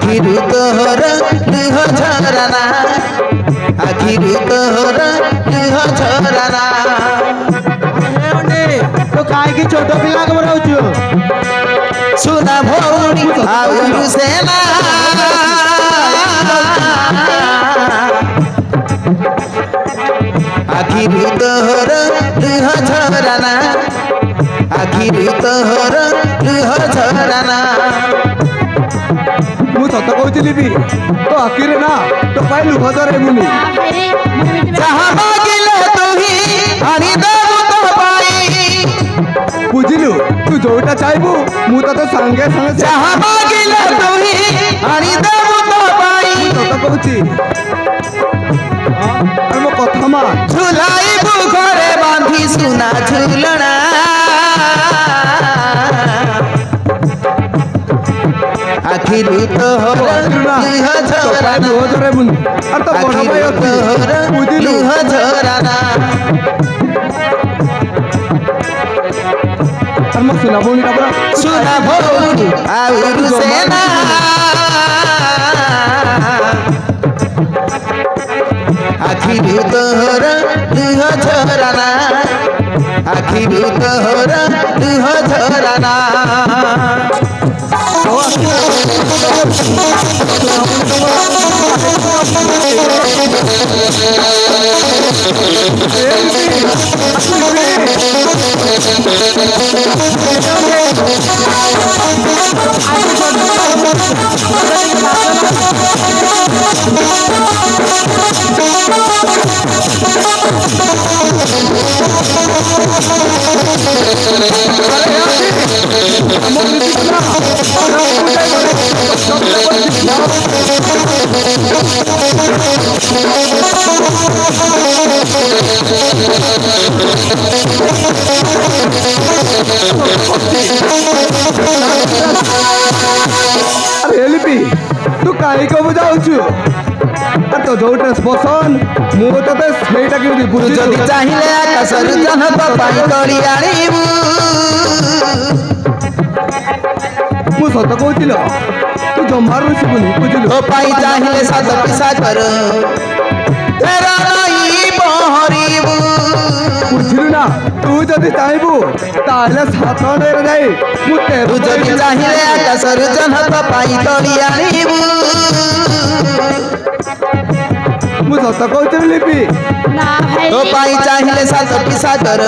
आखिरु तोहर लुह झरना आखिरु तोहर लुह झरना तो काहे छोट पिला के बनाउछु सुना भौणी आउरु सेना आखिरु तोहर लुह झरना आखिरु तोहर लुह झरना मु सत कहूली भी तो आखिरे ना तो पाई लुह धरे मुनि जहाँ मागिले तुही आनी देबु तो पाई बुझिलु तू जोटा चाहबू मु तते संगे संगे जहाँ मागिले तुही आनी देबु तो पाई सत कहूची अरे मो कथा मान झुलाइबु घरे बांधी सुना झुलना आखिरु तोहर लुह झरना लुह धरे मुनि अरे तो बड़ भाई अछि बुझिलु लुह झरना अरे मो सुना बोनी का सुना भौणी आउरु सेना आखिरु तोहर लुह झरना आखिरु तोहर लुह झरना अरे लिपि तू काहे को बुझाउछु अरे तो जो ड्रेस पसंद मु तते सेटा के तू बुझि जदि चाहिले आकाशरु जहब पाई तोड़ी आनिबु मु सत कहूतिल तू जमार रुसिबुनी बुझिलु ओ पाई चाहिले सात पिसा कर तेरा नहीं बहरिबु बुझिलु ना तू जदि चाहबू ताले सात रे जाई मु ते तू जदि चाहिले आकाशरु जहब पाई तोड़ी आनिबु मु सत कहूतिल लिपि ना भाई ओ पाई चाहिले सात पिसा कर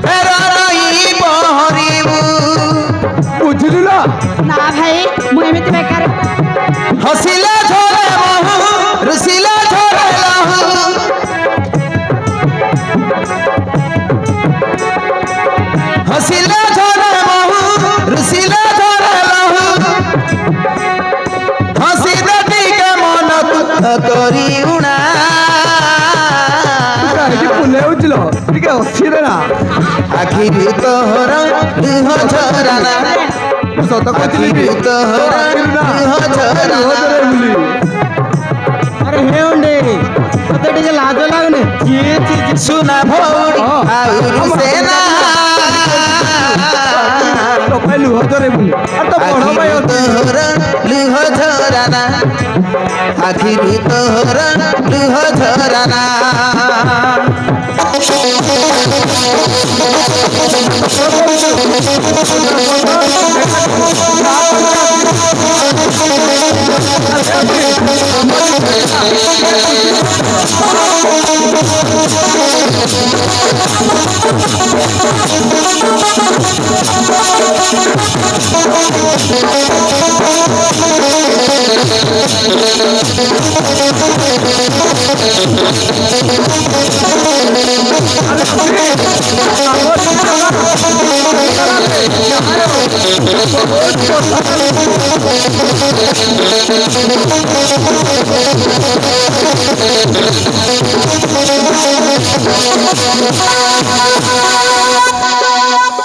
तेरा नहीं बहरिबु बुझिलु ना ना भाई मु एमिति बेकार हसिला छोरे महु रुसिला छोरे लहु हसिला छोरे महु रुसिला छोरे लहु हसी देती के मन करी उना काहे पुले उजलो ठीक है अच्छी रे ना आखिरु तोहर लुह झरना मु सत कहूतिल लिपि आखिरु तोहर लुह झरना अरे हे ओंडे तते टिके लाज लागने जी सुना भौणी आउरु सेना तो भाई लुह धरे मुनि अरे तो बड़ भाई आखिरु तोहर लुह झरना आखिरु तोहर लुह झरना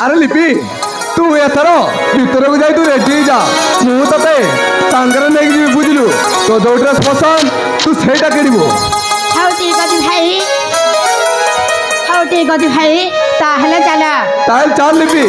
अरे लिपि तू एथर भीतर को जाई तू रेडी जा मु तते सांगरे नेक जी बुझलु तो जो ड्रेस पसंद तू सेटा किनिबो हौ ठीक अछि भाई ताहले चला ताल चाल लिपि।